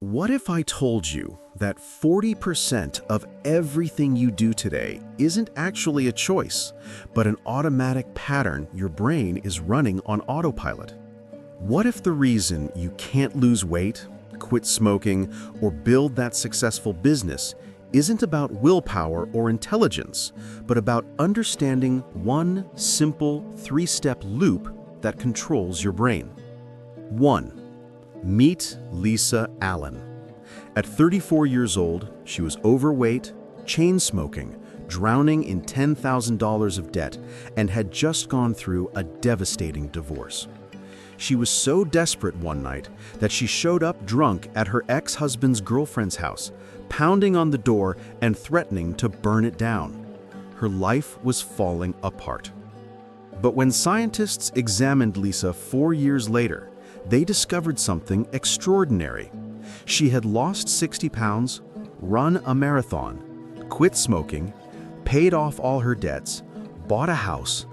What if I told you that 40% of everything you do today isn't actually a choice, but an automatic pattern your brain is running on autopilot? What if the reason you can't lose weight, quit smoking, or build that successful business isn't about willpower or intelligence, but about understanding one simple three-step loop that controls your brain? 1. Meet Lisa Allen. At 34 years old, she was overweight, chain-smoking, drowning in $10,000 of debt, and had just gone through a devastating divorce. She was so desperate one night that she showed up drunk at her ex-husband's girlfriend's house, pounding on the door and threatening to burn it down. Her life was falling apart. But when scientists examined Lisa 4 years later, they discovered something extraordinary. She had lost 60 pounds, run a marathon, quit smoking, paid off all her debts, bought a house,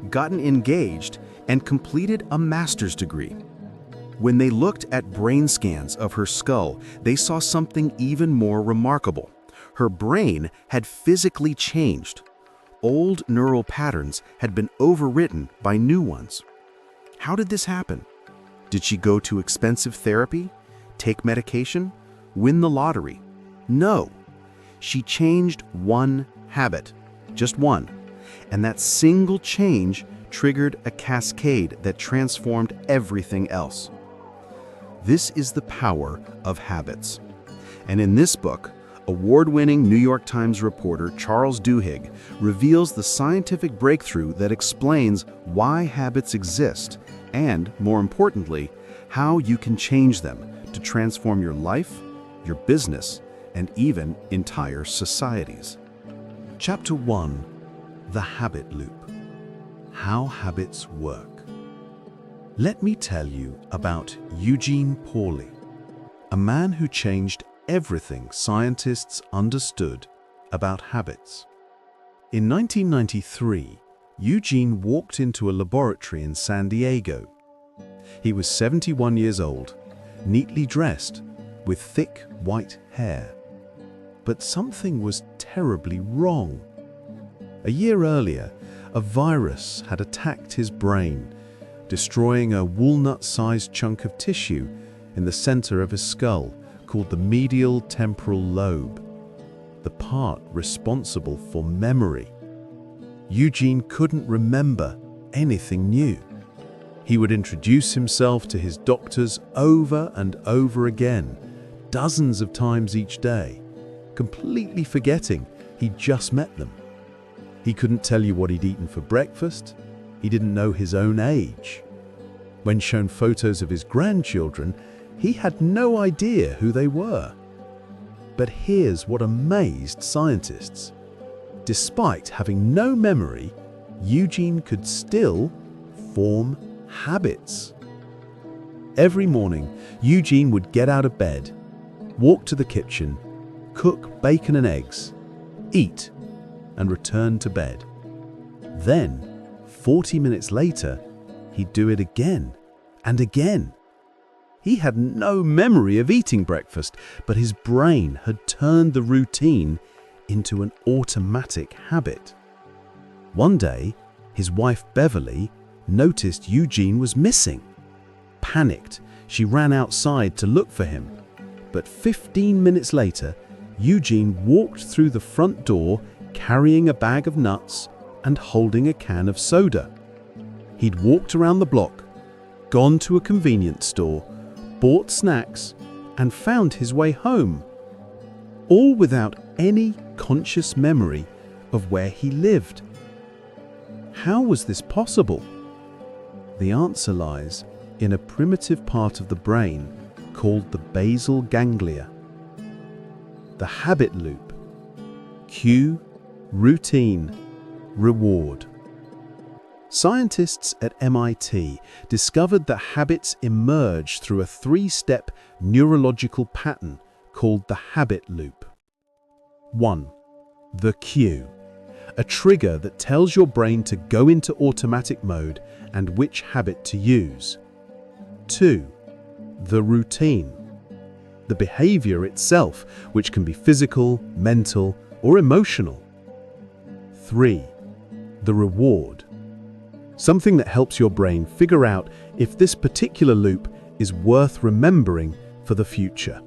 gotten engaged, and completed a master's degree. When they looked at brain scans of her skull, they saw something even more remarkable. Her brain had physically changed. Old neural patterns had been overwritten by new ones. How did this happen? Did she go to expensive therapy, take medication, win the lottery? No. She changed one habit, just one. And that single change triggered a cascade that transformed everything else. This is the power of habits. And in this book, award-winning New York Times reporter Charles Duhigg reveals the scientific breakthrough that explains why habits exist and, more importantly, how you can change them to transform your life, your business, and even entire societies. Chapter 1. The Habit Loop. How habits work. Let me tell you about Eugene Pauly, a man who changed everything scientists understood about habits. In 1993, Eugene walked into a laboratory in San Diego. He was 71 years old, neatly dressed, with thick white hair. But something was terribly wrong. A year earlier, a virus had attacked his brain, destroying a walnut-sized chunk of tissue in the center of his skull called the medial temporal lobe, the part responsible for memory. Eugene couldn't remember anything new. He would introduce himself to his doctors over and over again, dozens of times each day, completely forgetting he'd just met them. He couldn't tell you what he'd eaten for breakfast. He didn't know his own age. When shown photos of his grandchildren, he had no idea who they were. But here's what amazed scientists. Despite having no memory, Eugene could still form habits. Every morning, Eugene would get out of bed, walk to the kitchen, cook bacon and eggs, eat, and return to bed. Then, 40 minutes later, he'd do it again and again. He had no memory of eating breakfast, but his brain had turned the routine into an automatic habit. One day, his wife Beverly noticed Eugene was missing. Panicked, she ran outside to look for him. But 15 minutes later, Eugene walked through the front door carrying a bag of nuts and holding a can of soda. He'd walked around the block, gone to a convenience store, bought snacks, and found his way home, all without any conscious memory of where he lived. How was this possible? The answer lies in a primitive part of the brain called the basal ganglia. The habit loop. Cue, routine, reward. Scientists at MIT discovered that habits emerge through a three-step neurological pattern called the habit loop. 1. The cue, a trigger that tells your brain to go into automatic mode and which habit to use. 2. The routine, the behavior itself, which can be physical, mental, or emotional. 3. The reward. Something that helps your brain figure out if this particular loop is worth remembering for the future.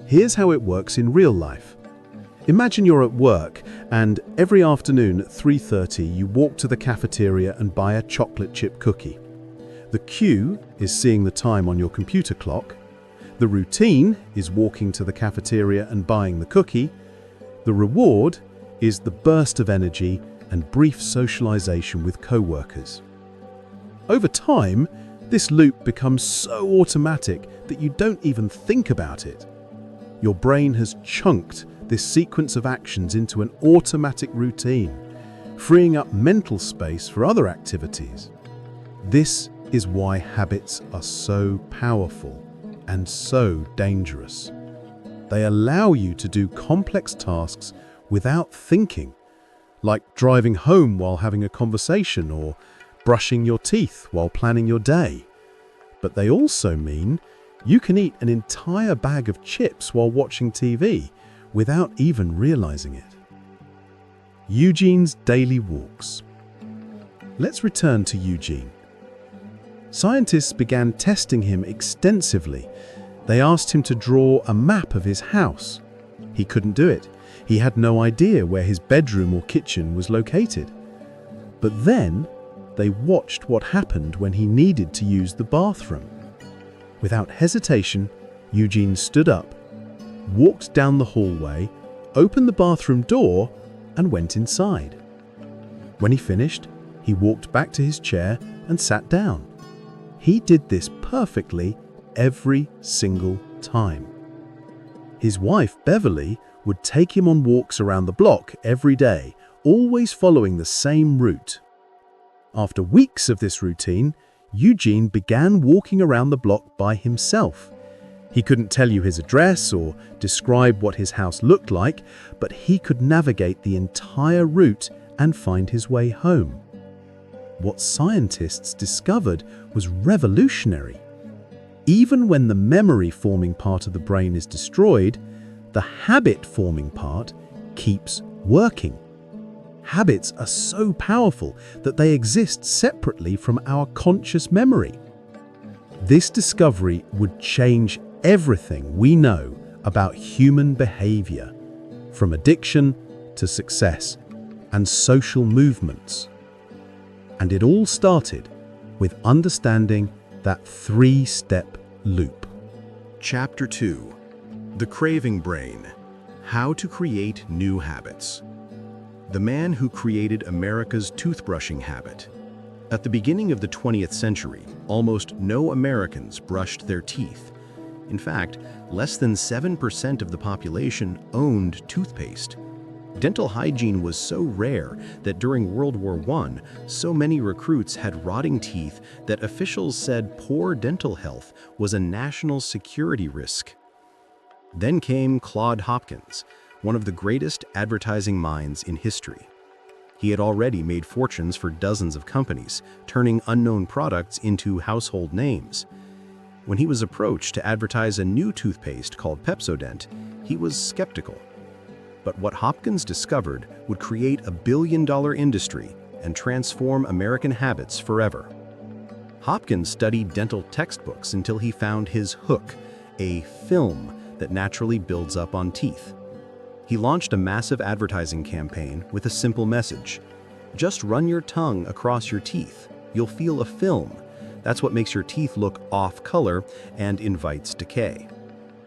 Here's how it works in real life. Imagine you're at work and every afternoon at 3:30 you walk to the cafeteria and buy a chocolate chip cookie. The cue is seeing the time on your computer clock. The routine is walking to the cafeteria and buying the cookie. The reward is the burst of energy and brief socialization with co-workers. Over time, this loop becomes so automatic that you don't even think about it. Your brain has chunked this sequence of actions into an automatic routine, freeing up mental space for other activities. This is why habits are so powerful and so dangerous. They allow you to do complex tasks without thinking, like driving home while having a conversation or brushing your teeth while planning your day. But they also mean you can eat an entire bag of chips while watching TV without even realizing it. Eugene's daily walks. Let's return to Eugene. Scientists began testing him extensively. They asked him to draw a map of his house. He couldn't do it. He had no idea where his bedroom or kitchen was located. But then they watched what happened when he needed to use the bathroom. Without hesitation, Eugene stood up, walked down the hallway, opened the bathroom door, and went inside. When he finished, he walked back to his chair and sat down. He did this perfectly every single time. His wife, Beverly, would take him on walks around the block every day, always following the same route. After weeks of this routine, Eugene began walking around the block by himself. He couldn't tell you his address or describe what his house looked like, but he could navigate the entire route and find his way home. What scientists discovered was revolutionary. Even when the memory-forming part of the brain is destroyed, the habit-forming part keeps working. Habits are so powerful that they exist separately from our conscious memory. This discovery would change everything we know about human behavior, from addiction to success and social movements. And it all started with understanding that 3-step loop. Chapter 2: The Craving Brain: How to Create New Habits. The man who created America's toothbrushing habit. At the beginning of the 20th century, almost no Americans brushed their teeth. In fact, less than 7% of the population owned toothpaste. Dental hygiene was so rare that during World War I, so many recruits had rotting teeth that officials said poor dental health was a national security risk. Then came Claude Hopkins, one of the greatest advertising minds in history. He had already made fortunes for dozens of companies, turning unknown products into household names. When he was approached to advertise a new toothpaste called Pepsodent, he was skeptical. But what Hopkins discovered would create a billion-dollar industry and transform American habits forever. Hopkins studied dental textbooks until he found his hook, a film that naturally builds up on teeth. He launched a massive advertising campaign with a simple message. Just run your tongue across your teeth. You'll feel a film. That's what makes your teeth look off color and invites decay.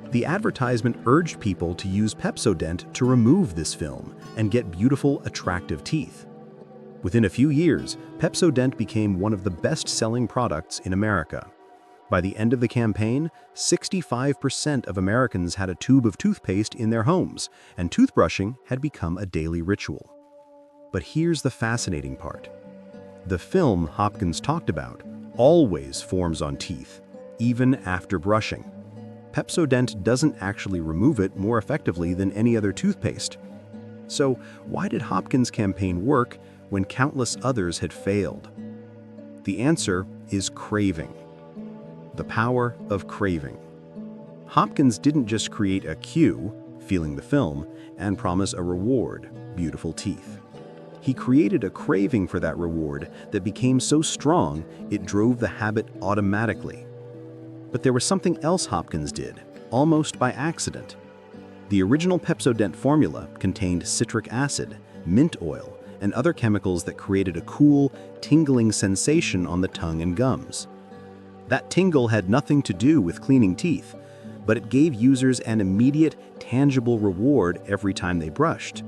The advertisement urged people to use Pepsodent to remove this film and get beautiful, attractive teeth. Within a few years, Pepsodent became one of the best-selling products in America. By the end of the campaign, 65% of Americans had a tube of toothpaste in their homes, and toothbrushing had become a daily ritual. But here's the fascinating part. The film Hopkins talked about always forms on teeth, even after brushing. Pepsodent doesn't actually remove it more effectively than any other toothpaste. So why did Hopkins' campaign work when countless others had failed? The answer is craving. The power of craving. Hopkins didn't just create a cue, feeling the film, and promise a reward, beautiful teeth. He created a craving for that reward that became so strong it drove the habit automatically. But there was something else Hopkins did, almost by accident. The original Pepsodent formula contained citric acid, mint oil, and other chemicals that created a cool, tingling sensation on the tongue and gums. That tingle had nothing to do with cleaning teeth, but it gave users an immediate, tangible reward every time they brushed.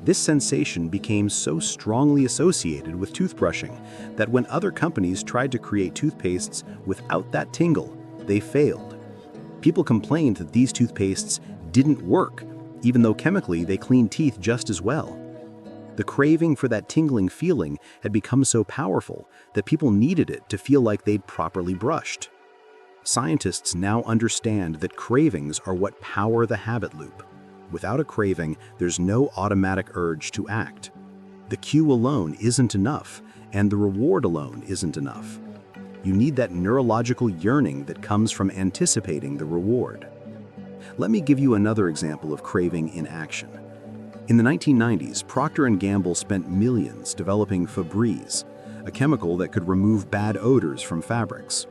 This sensation became so strongly associated with toothbrushing that when other companies tried to create toothpastes without that tingle, they failed. People complained that these toothpastes didn't work, even though chemically they cleaned teeth just as well. The craving for that tingling feeling had become so powerful that people needed it to feel like they'd properly brushed. Scientists now understand that cravings are what power the habit loop. Without a craving, there's no automatic urge to act. The cue alone isn't enough, and the reward alone isn't enough. You need that neurological yearning that comes from anticipating the reward. Let me give you another example of craving in action. In the 1990s, Procter & Gamble spent millions developing Febreze, a chemical that could remove bad odors from fabrics.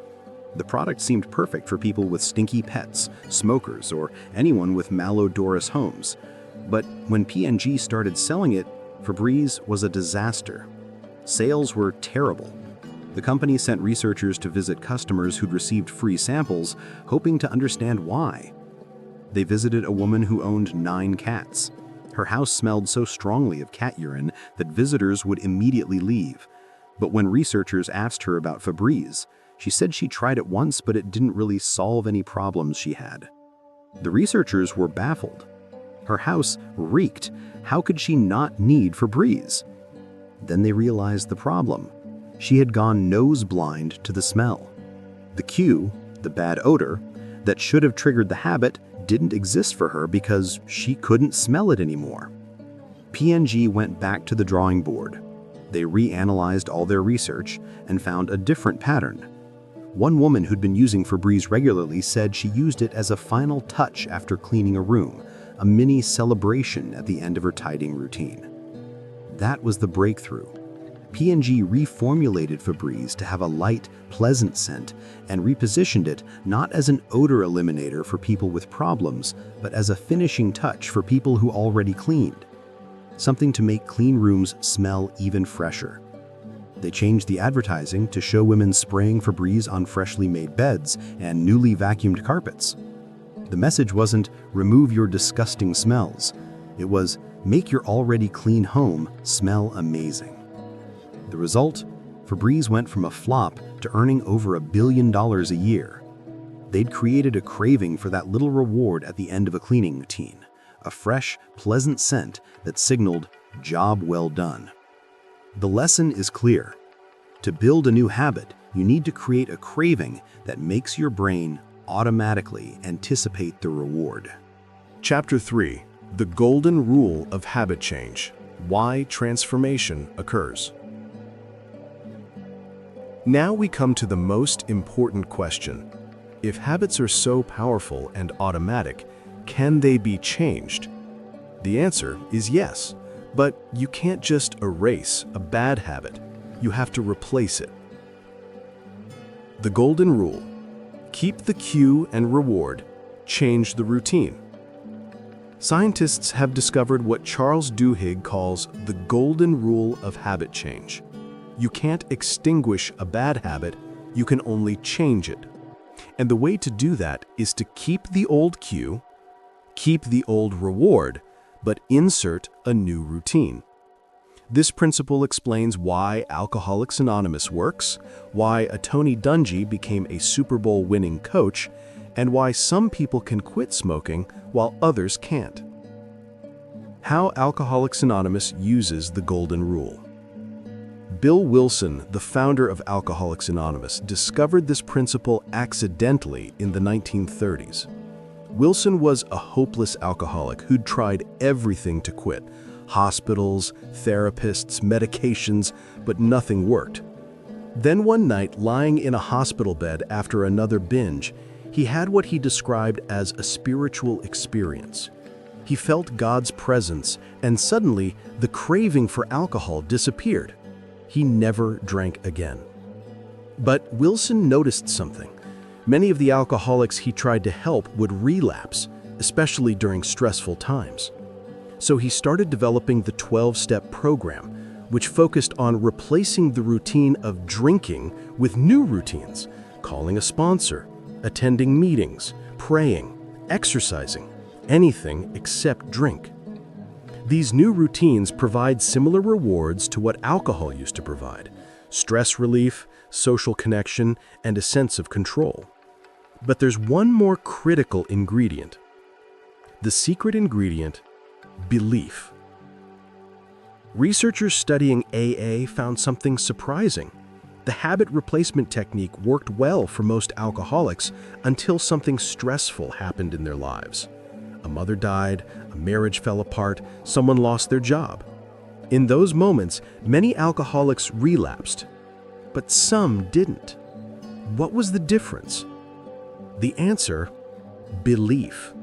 The product seemed perfect for people with stinky pets, smokers, or anyone with malodorous homes. But when P&G started selling it, Febreze was a disaster. Sales were terrible. The company sent researchers to visit customers who'd received free samples, hoping to understand why. They visited a woman who owned 9 cats. Her house smelled so strongly of cat urine that visitors would immediately leave. But when researchers asked her about Febreze, she said she tried it once, but it didn't really solve any problems she had. The researchers were baffled. Her house reeked. How could she not need Febreze? Then they realized the problem. She had gone nose blind to the smell. The cue, the bad odor, that should have triggered the habit didn't exist for her because she couldn't smell it anymore. P&G went back to the drawing board. They reanalyzed all their research and found a different pattern. One woman who'd been using Febreze regularly said she used it as a final touch after cleaning a room, a mini celebration at the end of her tidying routine. That was the breakthrough. P&G reformulated Febreze to have a light, pleasant scent and repositioned it not as an odor eliminator for people with problems, but as a finishing touch for people who already cleaned. Something to make clean rooms smell even fresher. They changed the advertising to show women spraying Febreze on freshly made beds and newly vacuumed carpets. The message wasn't, remove your disgusting smells. It was, make your already clean home smell amazing. The result? Febreze went from a flop to earning over $1 billion a year. They'd created a craving for that little reward at the end of a cleaning routine, a fresh, pleasant scent that signaled, job well done. The lesson is clear. To build a new habit, you need to create a craving that makes your brain automatically anticipate the reward. Chapter 3: The Golden Rule of Habit Change. Why transformation occurs. Now we come to the most important question. If habits are so powerful and automatic, can they be changed? The answer is yes. But you can't just erase a bad habit. You have to replace it. The golden rule: keep the cue and reward, change the routine. Scientists have discovered what Charles Duhigg calls the golden rule of habit change. You can't extinguish a bad habit, you can only change it. And the way to do that is to keep the old cue, keep the old reward, but insert a new routine. This principle explains why Alcoholics Anonymous works, why a Tony Dungy became a Super Bowl winning coach, and why some people can quit smoking while others can't. How Alcoholics Anonymous uses the golden rule. Bill Wilson, the founder of Alcoholics Anonymous, discovered this principle accidentally in the 1930s. Wilson was a hopeless alcoholic who'd tried everything to quit: hospitals, therapists, medications, but nothing worked. Then one night, lying in a hospital bed after another binge, He had what he described as a spiritual experience. He felt God's presence, and suddenly the craving for alcohol disappeared. He never drank again. But Wilson noticed something. Many of the alcoholics he tried to help would relapse, especially during stressful times. So he started developing the 12-step program, which focused on replacing the routine of drinking with new routines, calling a sponsor, attending meetings, praying, exercising, anything except drink. These new routines provide similar rewards to what alcohol used to provide: stress relief, social connection, and a sense of control. But there's one more critical ingredient. The secret ingredient: belief. Researchers studying AA found something surprising. The habit replacement technique worked well for most alcoholics until something stressful happened in their lives. A mother died, a marriage fell apart, someone lost their job. In those moments, many alcoholics relapsed, but some didn't. What was the difference? The answer: belief.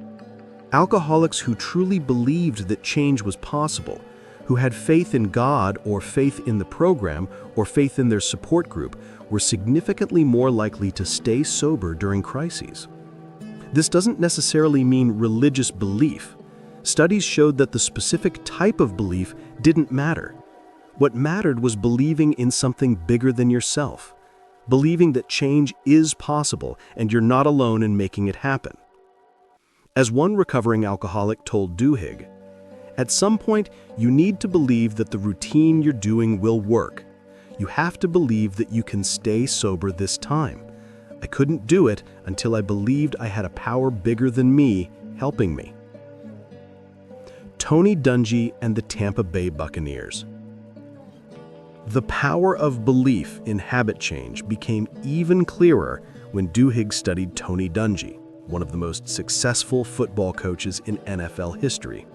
Alcoholics who truly believed that change was possible, who had faith in God or faith in the program or faith in their support group, were significantly more likely to stay sober during crises. This doesn't necessarily mean religious belief. Studies showed that the specific type of belief didn't matter. What mattered was believing in something bigger than yourself, believing that change is possible and you're not alone in making it happen. As one recovering alcoholic told Duhigg, "At some point, you need to believe that the routine you're doing will work. You have to believe that you can stay sober this time. I couldn't do it until I believed I had a power bigger than me helping me." Tony Dungy and the Tampa Bay Buccaneers. The power of belief in habit change became even clearer when Duhigg studied Tony Dungy, one of the most successful football coaches in NFL history.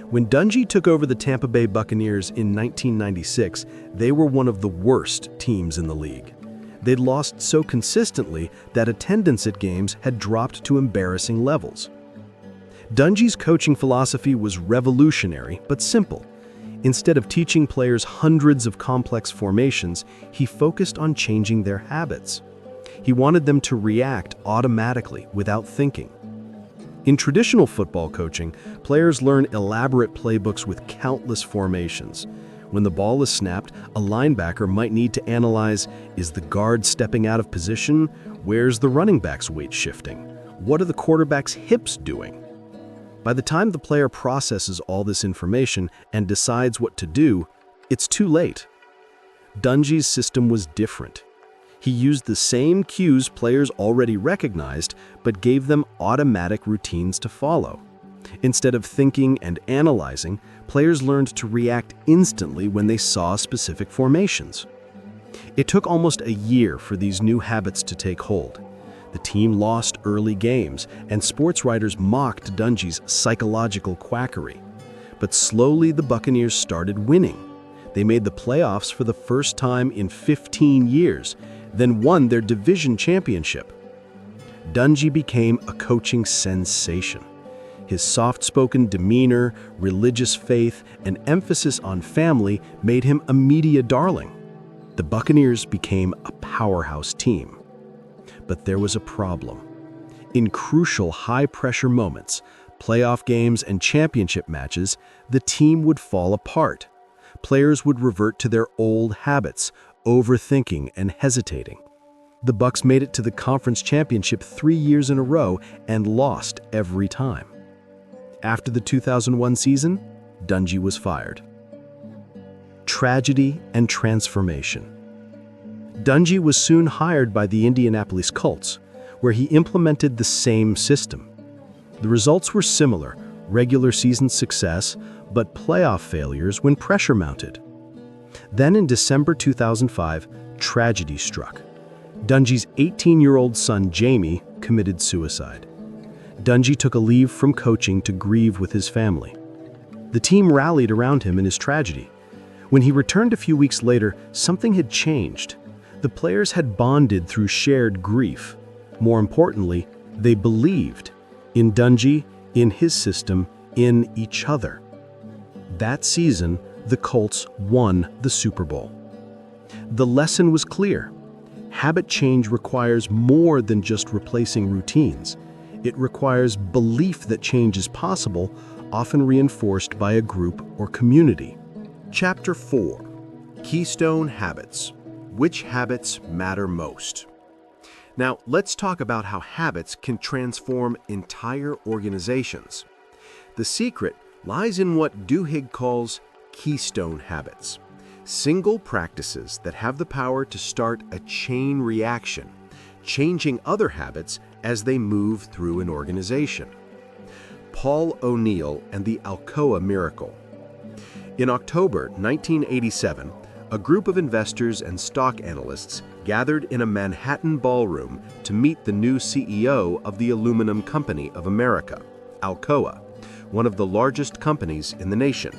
When Dungy took over the Tampa Bay Buccaneers in 1996, they were one of the worst teams in the league. They'd lost so consistently that attendance at games had dropped to embarrassing levels. Dungy's coaching philosophy was revolutionary but simple. Instead of teaching players hundreds of complex formations, he focused on changing their habits. He wanted them to react automatically without thinking. In traditional football coaching, players learn elaborate playbooks with countless formations. When the ball is snapped, a linebacker might need to analyze, is the guard stepping out of position? Where's the running back's weight shifting? What are the quarterback's hips doing? By the time the player processes all this information and decides what to do, it's too late. Dungy's system was different. He used the same cues players already recognized, but gave them automatic routines to follow. Instead of thinking and analyzing, players learned to react instantly when they saw specific formations. It took almost a year for these new habits to take hold. The team lost early games, and sports writers mocked Dungy's psychological quackery. But slowly the Buccaneers started winning. They made the playoffs for the first time in 15 years, then won their division championship. Dungy became a coaching sensation. His soft-spoken demeanor, religious faith, and emphasis on family made him a media darling. The Buccaneers became a powerhouse team. But there was a problem. In crucial high-pressure moments, playoff games and championship matches, the team would fall apart. Players would revert to their old habits, overthinking and hesitating. The Bucs made it to the conference championship 3 years in a row and lost every time. After the 2001 season, Dungy was fired. Tragedy and transformation. Dungy was soon hired by the Indianapolis Colts, where he implemented the same system. The results were similar: regular season success, but playoff failures when pressure mounted. Then in December 2005, tragedy struck. Dungy's 18-year-old son, Jamie, committed suicide. Dungy took a leave from coaching to grieve with his family. The team rallied around him in his tragedy. When he returned a few weeks later, something had changed. The players had bonded through shared grief. More importantly, they believed in Dungy, in his system, in each other. That season, the Colts won the Super Bowl. The lesson was clear. Habit change requires more than just replacing routines. It requires belief that change is possible, often reinforced by a group or community. Chapter 4. Keystone Habits. Which habits matter most? Now, let's talk about how habits can transform entire organizations. The secret lies in what Duhigg calls keystone habits. Single practices that have the power to start a chain reaction, changing other habits as they move through an organization. Paul O'Neill and the Alcoa miracle. In October 1987, a group of investors and stock analysts gathered in a Manhattan ballroom to meet the new CEO of the Aluminum Company of America, Alcoa, one of the largest companies in the nation.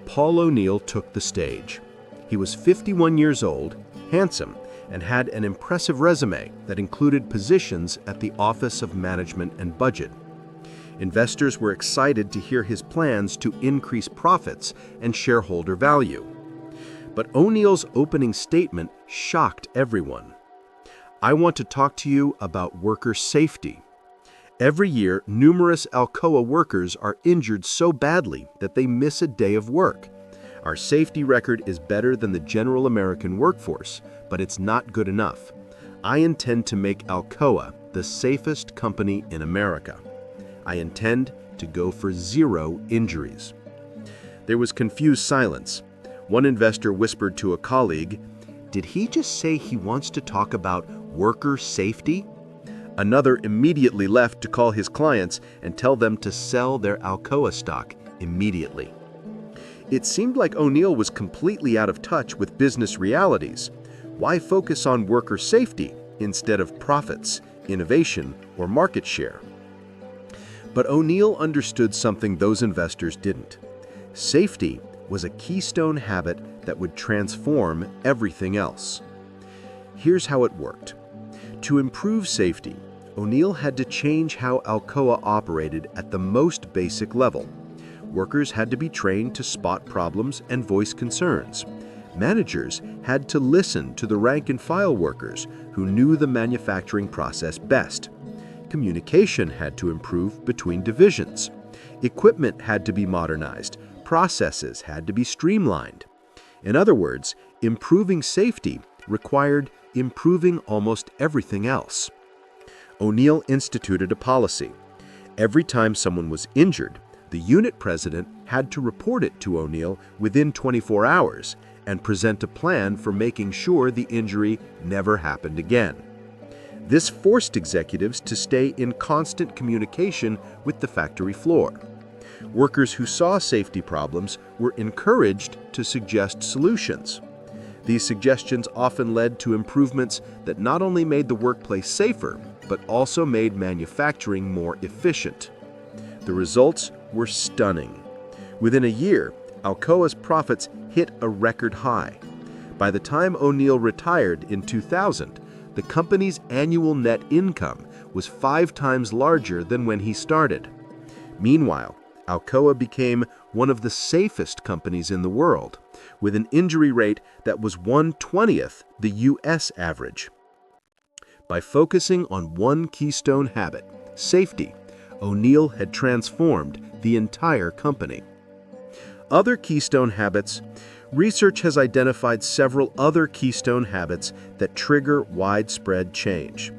Paul O'Neill took the stage. He was 51 years old, handsome, and had an impressive resume that included positions at the Office of Management and Budget. Investors were excited to hear his plans to increase profits and shareholder value. But O'Neill's opening statement shocked everyone. "I want to talk to you about worker safety. Every year, numerous Alcoa workers are injured so badly that they miss a day of work. Our safety record is better than the general American workforce, but it's not good enough. I intend to make Alcoa the safest company in America. I intend to go for 0 injuries." There was confused silence. One investor whispered to a colleague, "Did he just say he wants to talk about worker safety?" Another immediately left to call his clients and tell them to sell their Alcoa stock immediately. It seemed like O'Neill was completely out of touch with business realities. Why focus on worker safety instead of profits, innovation, or market share? But O'Neill understood something those investors didn't. Safety was a keystone habit that would transform everything else. Here's how it worked. To improve safety, O'Neill had to change how Alcoa operated at the most basic level. Workers had to be trained to spot problems and voice concerns. Managers had to listen to the rank-and-file workers who knew the manufacturing process best. Communication had to improve between divisions. Equipment had to be modernized. Processes had to be streamlined. In other words, improving safety required improving almost everything else. O'Neill instituted a policy. Every time someone was injured, the unit president had to report it to O'Neill within 24 hours and present a plan for making sure the injury never happened again. This forced executives to stay in constant communication with the factory floor. Workers who saw safety problems were encouraged to suggest solutions. These suggestions often led to improvements that not only made the workplace safer, but also made manufacturing more efficient. The results were stunning. Within a year, Alcoa's profits hit a record high. By the time O'Neill retired in 2000, the company's annual net income was 5 times larger than when he started. Meanwhile, Alcoa became one of the safest companies in the world, with an injury rate that was 1/20th the U.S. average. By focusing on one keystone habit, safety, O'Neill had transformed the entire company. Other keystone habits. Research has identified several other keystone habits that trigger widespread change.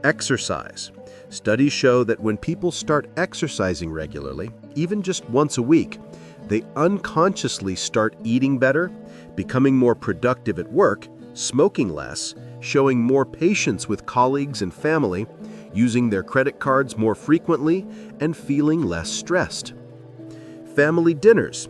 Exercise. Studies show that when people start exercising regularly, even just once a week, they unconsciously start eating better, becoming more productive at work, smoking less, showing more patience with colleagues and family, using their credit cards more frequently, and feeling less stressed. Family dinners.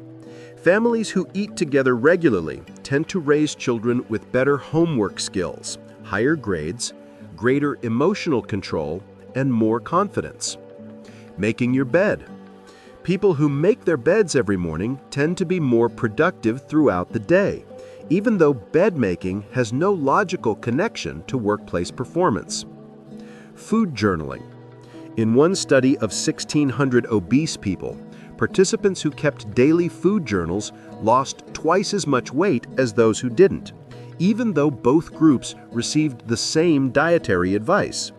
Families who eat together regularly tend to raise children with better homework skills, higher grades, greater emotional control, and more confidence. Making your bed. People who make their beds every morning tend to be more productive throughout the day, even though bed making has no logical connection to workplace performance. Food journaling. In one study of 1,600 obese people, participants who kept daily food journals lost twice as much weight as those who didn't, even though both groups received the same dietary advice.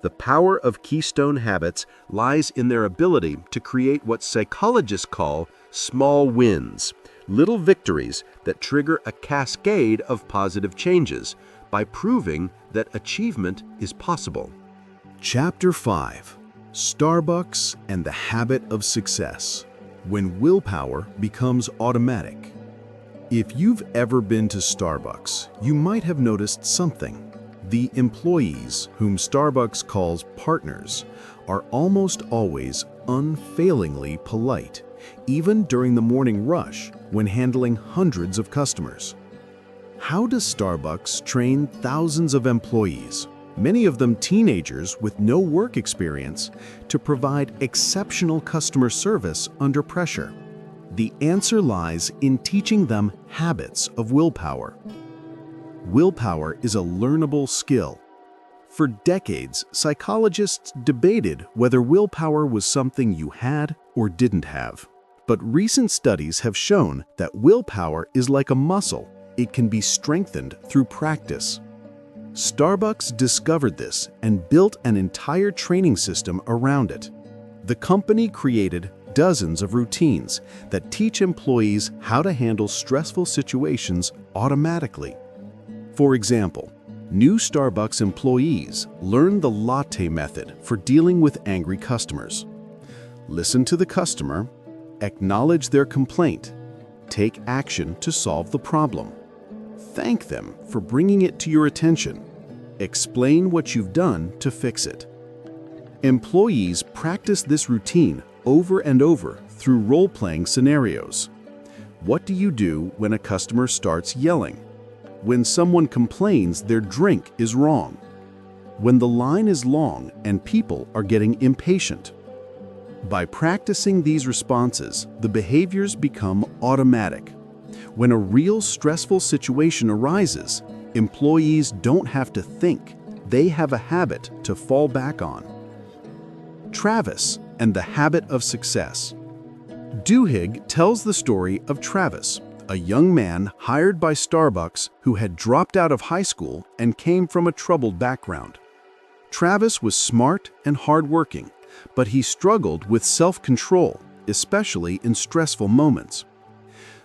The power of keystone habits lies in their ability to create what psychologists call small wins, little victories that trigger a cascade of positive changes by proving that achievement is possible. Chapter 5. Starbucks and the Habit of Success. When willpower becomes automatic. If you've ever been to Starbucks, you might have noticed something. The employees, whom Starbucks calls partners, are almost always unfailingly polite, even during the morning rush when handling hundreds of customers. How does Starbucks train thousands of employees, many of them teenagers with no work experience, to provide exceptional customer service under pressure? The answer lies in teaching them habits of willpower. Willpower is a learnable skill. For decades, psychologists debated whether willpower was something you had or didn't have. But recent studies have shown that willpower is like a muscle. It can be strengthened through practice. Starbucks discovered this and built an entire training system around it. The company created dozens of routines that teach employees how to handle stressful situations automatically. For example, new Starbucks employees learn the latte method for dealing with angry customers. Listen to the customer, acknowledge their complaint, take action to solve the problem. Thank them for bringing it to your attention. Explain what you've done to fix it. Employees practice this routine over and over through role-playing scenarios. What do you do when a customer starts yelling? When someone complains their drink is wrong? When the line is long and people are getting impatient? By practicing these responses, the behaviors become automatic. When a real stressful situation arises, employees don't have to think. They have a habit to fall back on. Travis and the Habit of Success. Duhigg tells the story of Travis, a young man hired by Starbucks who had dropped out of high school and came from a troubled background. Travis was smart and hardworking, but he struggled with self-control, especially in stressful moments.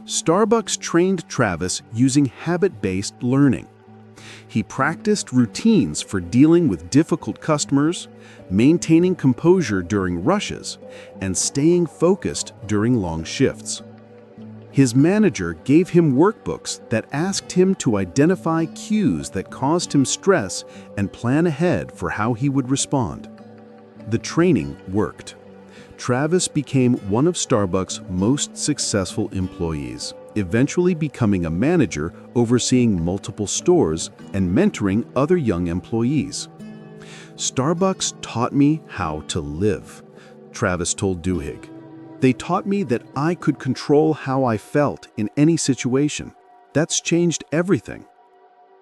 Starbucks trained Travis using habit-based learning. He practiced routines for dealing with difficult customers, maintaining composure during rushes, and staying focused during long shifts. His manager gave him workbooks that asked him to identify cues that caused him stress and plan ahead for how he would respond. The training worked. Travis became one of Starbucks' most successful employees, eventually becoming a manager overseeing multiple stores and mentoring other young employees. Starbucks taught me how to live, Travis told Duhigg. They taught me that I could control how I felt in any situation. That's changed everything.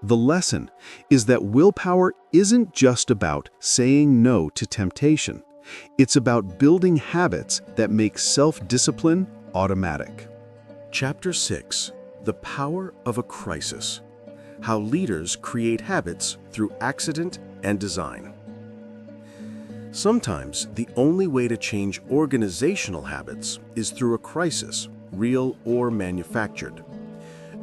The lesson is that willpower isn't just about saying no to temptation. It's about building habits that make self-discipline automatic. Chapter 6. The Power of a Crisis. How Leaders Create Habits Through Accident and Design. Sometimes the only way to change organizational habits is through a crisis, real or manufactured.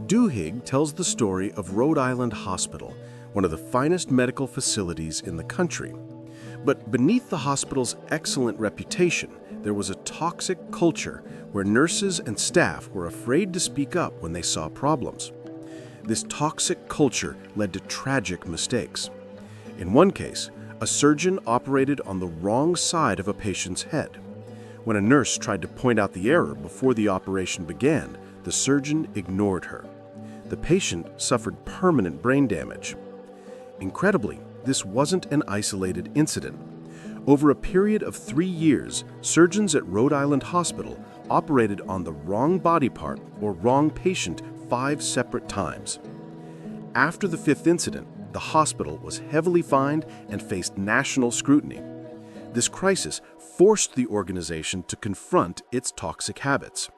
Duhigg tells the story of Rhode Island Hospital, one of the finest medical facilities in the country. But beneath the hospital's excellent reputation, there was a toxic culture where nurses and staff were afraid to speak up when they saw problems. This toxic culture led to tragic mistakes. In one case, a surgeon operated on the wrong side of a patient's head. When a nurse tried to point out the error before the operation began, the surgeon ignored her. The patient suffered permanent brain damage. Incredibly, this wasn't an isolated incident. Over a period of 3 years, surgeons at Rhode Island Hospital operated on the wrong body part or wrong patient 5 separate times. After the 5th incident, the hospital was heavily fined and faced national scrutiny. This crisis forced the organization to confront its toxic habits.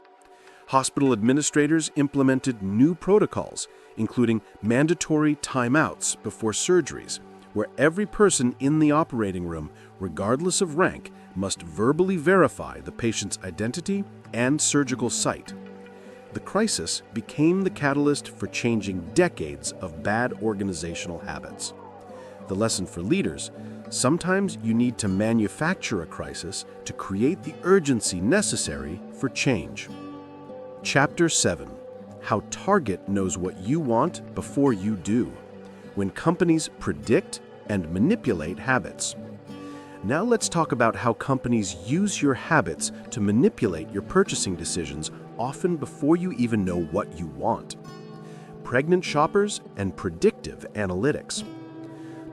Hospital administrators implemented new protocols, including mandatory timeouts before surgeries, where every person in the operating room, regardless of rank, must verbally verify the patient's identity and surgical site. The crisis became the catalyst for changing decades of bad organizational habits. The lesson for leaders: sometimes you need to manufacture a crisis to create the urgency necessary for change. Chapter 7. How Target knows what you want before you do. When companies predict and manipulate habits. Now let's talk about how companies use your habits to manipulate your purchasing decisions, often before you even know what you want. Pregnant shoppers and predictive analytics.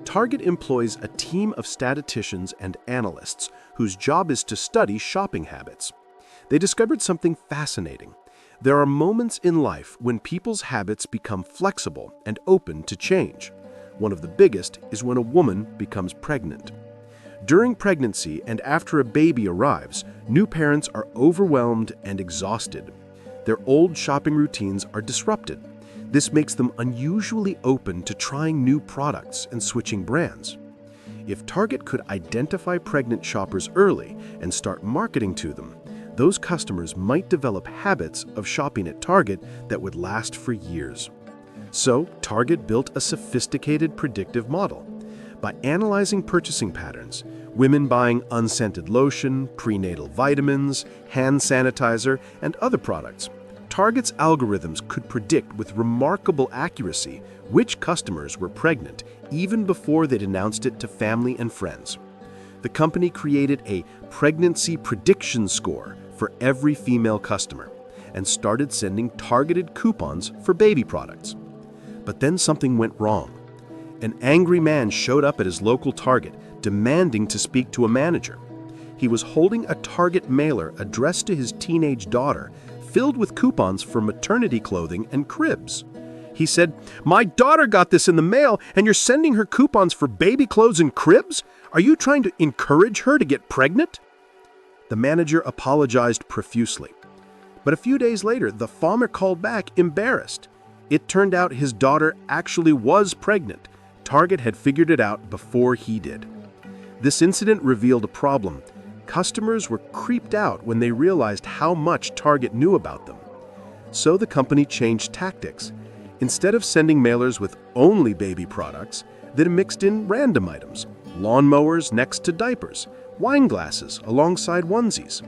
Target employs a team of statisticians and analysts whose job is to study shopping habits. They discovered something fascinating. There are moments in life when people's habits become flexible and open to change. One of the biggest is when a woman becomes pregnant. During pregnancy and after a baby arrives, new parents are overwhelmed and exhausted. Their old shopping routines are disrupted. This makes them unusually open to trying new products and switching brands. If Target could identify pregnant shoppers early and start marketing to them, those customers might develop habits of shopping at Target that would last for years. So, Target built a sophisticated predictive model. By analyzing purchasing patterns, women buying unscented lotion, prenatal vitamins, hand sanitizer, and other products, Target's algorithms could predict with remarkable accuracy which customers were pregnant even before they'd announced it to family and friends. The company created a pregnancy prediction score for every female customer and started sending targeted coupons for baby products. But then something went wrong. An angry man showed up at his local Target, demanding to speak to a manager. He was holding a Target mailer addressed to his teenage daughter, filled with coupons for maternity clothing and cribs. He said, "My daughter got this in the mail, and you're sending her coupons for baby clothes and cribs? Are you trying to encourage her to get pregnant?" The manager apologized profusely. But a few days later, the farmer called back, embarrassed. It turned out his daughter actually was pregnant. Target had figured it out before he did. This incident revealed a problem. Customers were creeped out when they realized how much Target knew about them. So the company changed tactics. Instead of sending mailers with only baby products, they mixed in random items: lawnmowers next to diapers, wine glasses alongside onesies.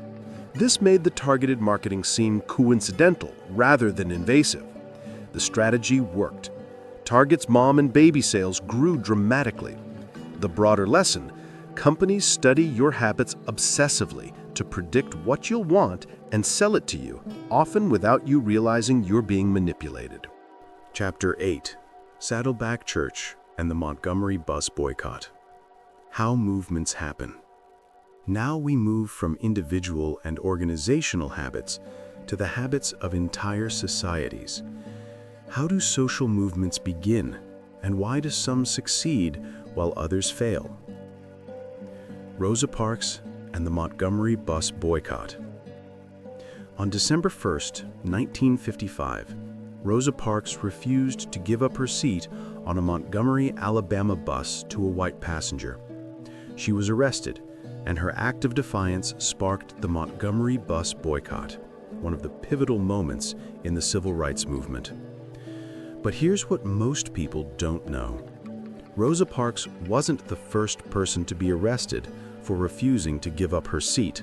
This made the targeted marketing seem coincidental rather than invasive. The strategy worked. Target's mom and baby sales grew dramatically. The broader lesson: companies study your habits obsessively to predict what you'll want and sell it to you, often without you realizing you're being manipulated. Chapter 8. Saddleback Church and the Montgomery Bus Boycott. How movements happen. Now we move from individual and organizational habits to the habits of entire societies. How do social movements begin, and why do some succeed while others fail? Rosa Parks and the Montgomery Bus Boycott. On December 1st, 1955, Rosa Parks refused to give up her seat on a Montgomery, Alabama bus to a white passenger. She was arrested, and her act of defiance sparked the Montgomery Bus Boycott, one of the pivotal moments in the civil rights movement. But here's what most people don't know. Rosa Parks wasn't the first person to be arrested for refusing to give up her seat.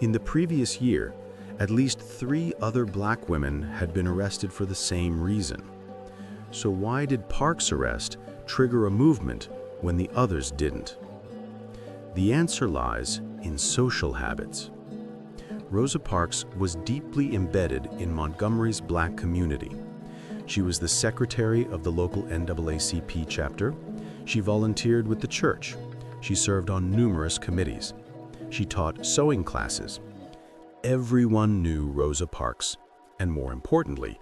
In the previous year, at least 3 other black women had been arrested for the same reason. So why did Parks' arrest trigger a movement when the others didn't? The answer lies in social habits. Rosa Parks was deeply embedded in Montgomery's black community. She was the secretary of the local NAACP chapter. She volunteered with the church. She served on numerous committees. She taught sewing classes. Everyone knew Rosa Parks, and more importantly,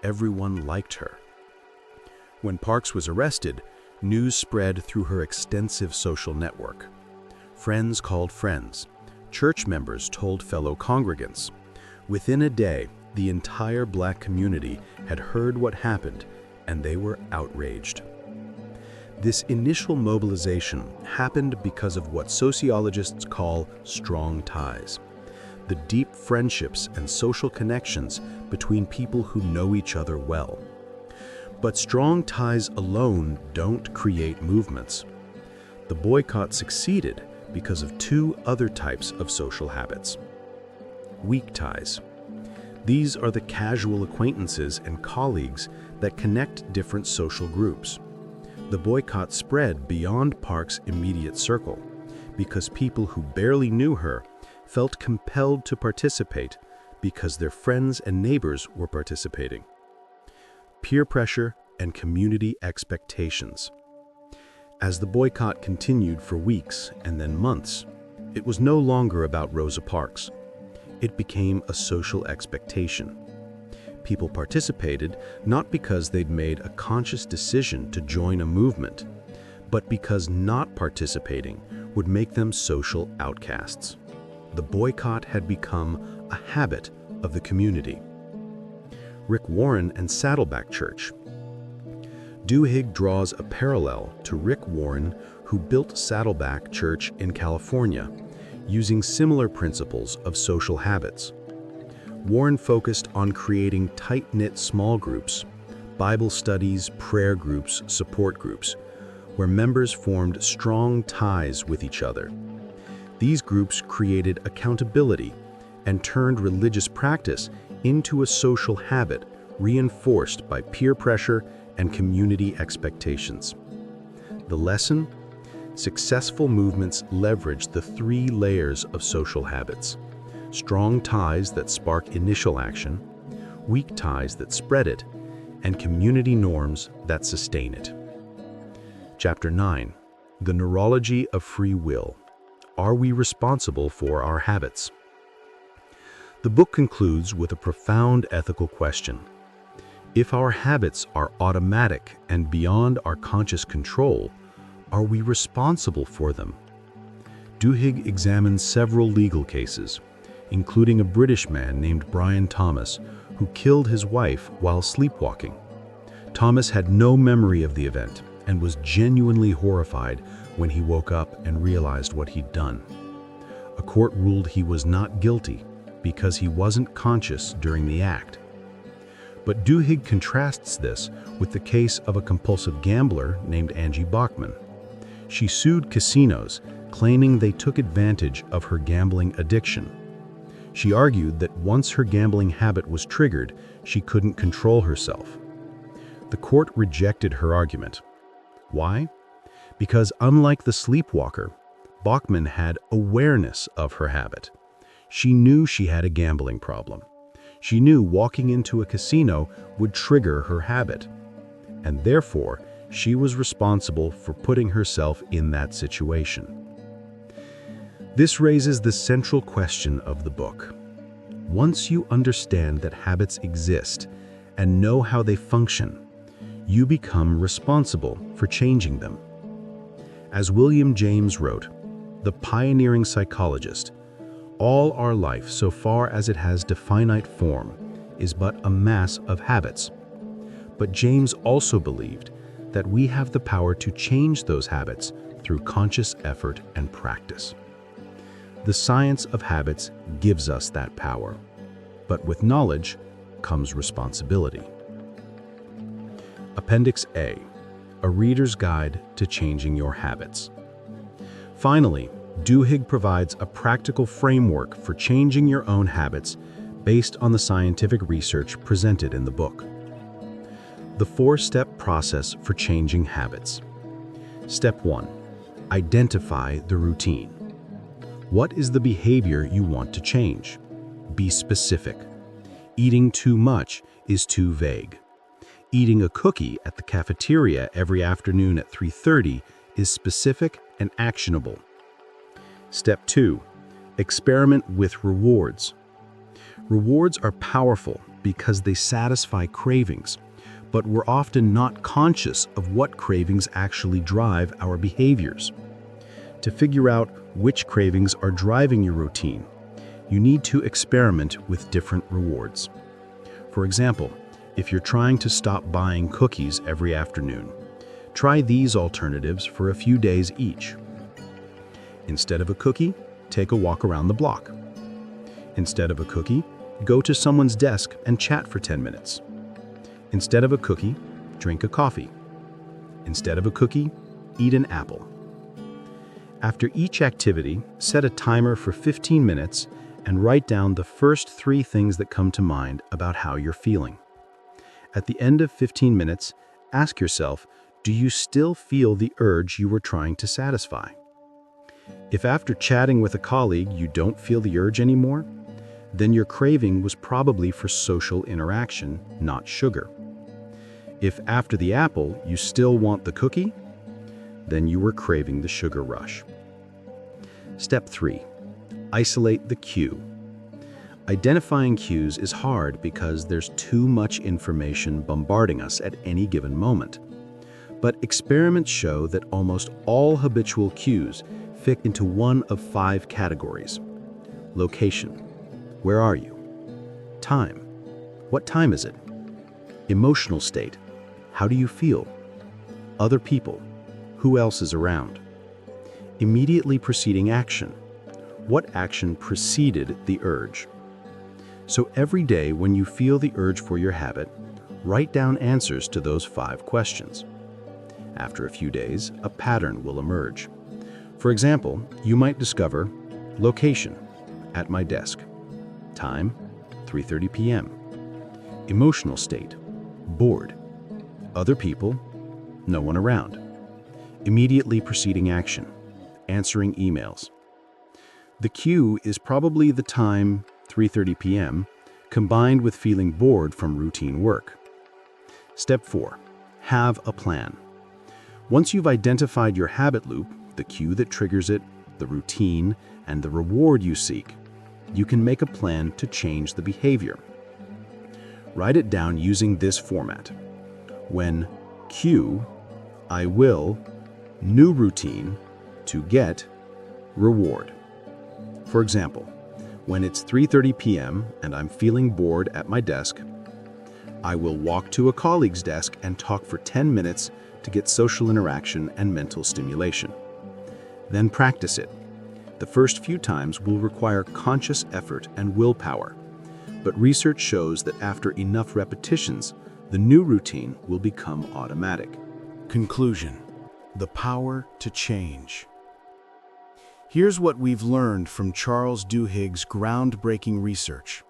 everyone liked her. When Parks was arrested, News spread through her extensive social network. Friends called friends. Church members told fellow congregants. Within a day, the entire Black community had heard what happened, and they were outraged. This initial mobilization happened because of what sociologists call strong ties, the deep friendships and social connections between people who know each other well. But strong ties alone don't create movements. The boycott succeeded because of two other types of social habits. Weak ties. These are the casual acquaintances and colleagues that connect different social groups. The boycott spread beyond Parks' immediate circle because people who barely knew her felt compelled to participate because their friends and neighbors were participating. Peer pressure and community expectations. As the boycott continued for weeks and then months, it was no longer about Rosa Parks. It became a social expectation. People participated not because they'd made a conscious decision to join a movement, but because not participating would make them social outcasts. The boycott had become a habit of the community. Rick Warren and Saddleback Church. Duhigg draws a parallel to Rick Warren, who built Saddleback Church in California, using similar principles of social habits. Warren focused on creating tight-knit small groups, Bible studies, prayer groups, support groups, where members formed strong ties with each other. These groups created accountability and turned religious practice into a social habit reinforced by peer pressure and community expectations. The lesson? Successful movements leverage the three layers of social habits: strong ties that spark initial action, weak ties that spread it, and community norms that sustain it. Chapter 9. The Neurology of Free Will. Are we responsible for our habits? The book concludes with a profound ethical question. If our habits are automatic and beyond our conscious control, are we responsible for them? Duhigg examines several legal cases, including a British man named Brian Thomas, who killed his wife while sleepwalking. Thomas had no memory of the event and was genuinely horrified when he woke up and realized what he'd done. A court ruled he was not guilty because he wasn't conscious during the act. But Duhigg contrasts this with the case of a compulsive gambler named Angie Bachman. She sued casinos, claiming they took advantage of her gambling addiction. She argued that once her gambling habit was triggered, she couldn't control herself. The court rejected her argument. Why? Because unlike the sleepwalker, Bachman had awareness of her habit. She knew she had a gambling problem. She knew walking into a casino would trigger her habit, and therefore she was responsible for putting herself in that situation. This raises the central question of the book. Once you understand that habits exist and know how they function, you become responsible for changing them. As William James wrote, the pioneering psychologist, all our life, so far as it has definite form, is but a mass of habits. But James also believed that we have the power to change those habits through conscious effort and practice. The science of habits gives us that power, but with knowledge comes responsibility. Appendix A, a reader's guide to changing your habits. Finally, Duhigg provides a practical framework for changing your own habits based on the scientific research presented in the book. The four-step process for changing habits. Step 1. Identify the routine. What is the behavior you want to change? Be specific. Eating too much is too vague. Eating a cookie at the cafeteria every afternoon at 3:30 is specific and actionable. Step 2. Experiment with rewards. Rewards are powerful because they satisfy cravings, but we're often not conscious of what cravings actually drive our behaviors. To figure out which cravings are driving your routine, you need to experiment with different rewards. For example, if you're trying to stop buying cookies every afternoon, try these alternatives for a few days each. Instead of a cookie, take a walk around the block. Instead of a cookie, go to someone's desk and chat for 10 minutes. Instead of a cookie, drink a coffee. Instead of a cookie, eat an apple. After each activity, set a timer for 15 minutes and write down the first 3 things that come to mind about how you're feeling. At the end of 15 minutes, ask yourself, do you still feel the urge you were trying to satisfy? If after chatting with a colleague you don't feel the urge anymore, then your craving was probably for social interaction, not sugar. If after the apple you still want the cookie, then you were craving the sugar rush. Step 3. Isolate the cue. Identifying cues is hard because there's too much information bombarding us at any given moment. But experiments show that almost all habitual cues fit into one of 5 categories. Location. Where are you? Time. What time is it? Emotional state. How do you feel? Other people. Who else is around? Immediately preceding action. What action preceded the urge? So every day when you feel the urge for your habit, write down answers to those 5 questions. After a few days, a pattern will emerge. For example, you might discover location, at my desk. Time, 3:30 p.m. Emotional state, bored. Other people, no one around. Immediately preceding action, answering emails. The cue is probably the time, 3:30 p.m., combined with feeling bored from routine work. Step 4. Have a plan. Once you've identified your habit loop, the cue that triggers it, the routine, and the reward you seek, you can make a plan to change the behavior. Write it down using this format. When cue, I will, new routine, to get, reward. For example, when it's 3:30 p.m. and I'm feeling bored at my desk, I will walk to a colleague's desk and talk for 10 minutes to get social interaction and mental stimulation. Then practice it. The first few times will require conscious effort and willpower, but research shows that after enough repetitions, the new routine will become automatic. Conclusion: the power to change. Here's what we've learned from Charles Duhigg's groundbreaking research.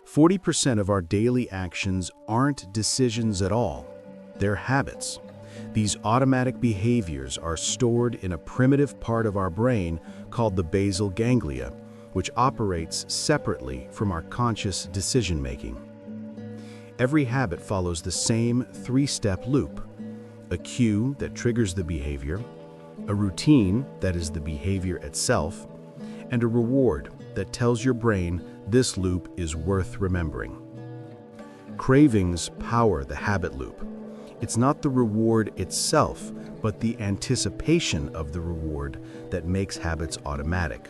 40% of our daily actions aren't decisions at all, they're habits. These automatic behaviors are stored in a primitive part of our brain called the basal ganglia, which operates separately from our conscious decision-making. Every habit follows the same 3-step loop: a cue that triggers the behavior, a routine that is the behavior itself, and a reward that tells your brain this loop is worth remembering. Cravings power the habit loop. It's not the reward itself, but the anticipation of the reward that makes habits automatic.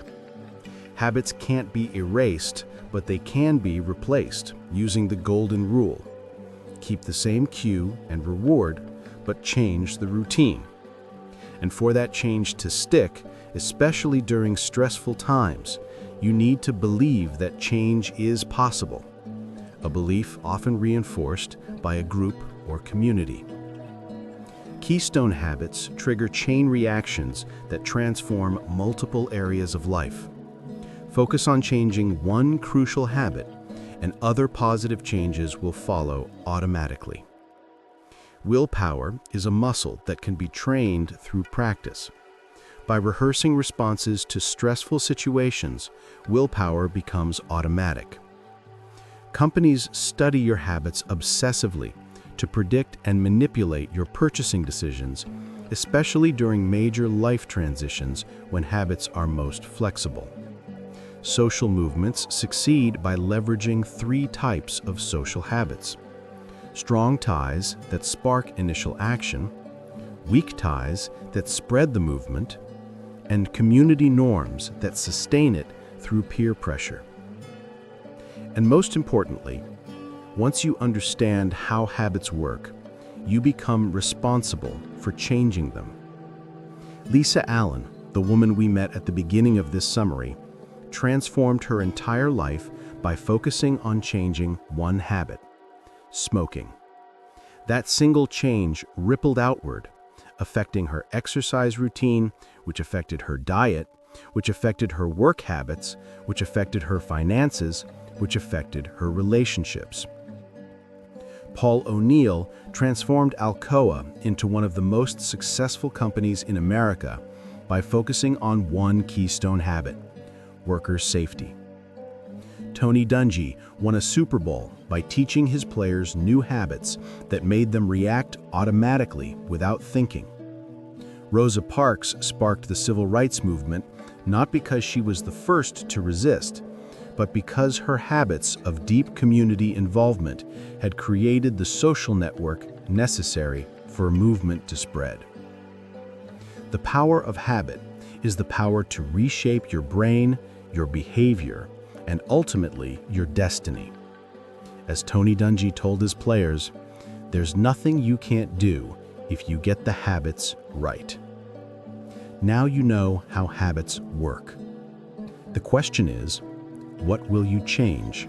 Habits can't be erased, but they can be replaced using the golden rule. Keep the same cue and reward, but change the routine. And for that change to stick, especially during stressful times, you need to believe that change is possible, a belief often reinforced by a group or community. Keystone habits trigger chain reactions that transform multiple areas of life. Focus on changing one crucial habit, and other positive changes will follow automatically. Willpower is a muscle that can be trained through practice. By rehearsing responses to stressful situations, willpower becomes automatic. Companies study your habits obsessively to predict and manipulate your purchasing decisions, especially during major life transitions when habits are most flexible. Social movements succeed by leveraging 3 types of social habits: strong ties that spark initial action, weak ties that spread the movement, and community norms that sustain it through peer pressure. And most importantly, once you understand how habits work, you become responsible for changing them. Lisa Allen, the woman we met at the beginning of this summary, transformed her entire life by focusing on changing one habit: smoking. That single change rippled outward, affecting her exercise routine, which affected her diet, which affected her work habits, which affected her finances, which affected her relationships. Paul O'Neill transformed Alcoa into one of the most successful companies in America by focusing on one keystone habit: worker safety. Tony Dungy won a Super Bowl by teaching his players new habits that made them react automatically without thinking. Rosa Parks sparked the civil rights movement not because she was the first to resist, but because her habits of deep community involvement had created the social network necessary for a movement to spread. The power of habit is the power to reshape your brain, your behavior, and ultimately your destiny. As Tony Dungy told his players, "There's nothing you can't do if you get the habits right." Now you know how habits work. The question is, what will you change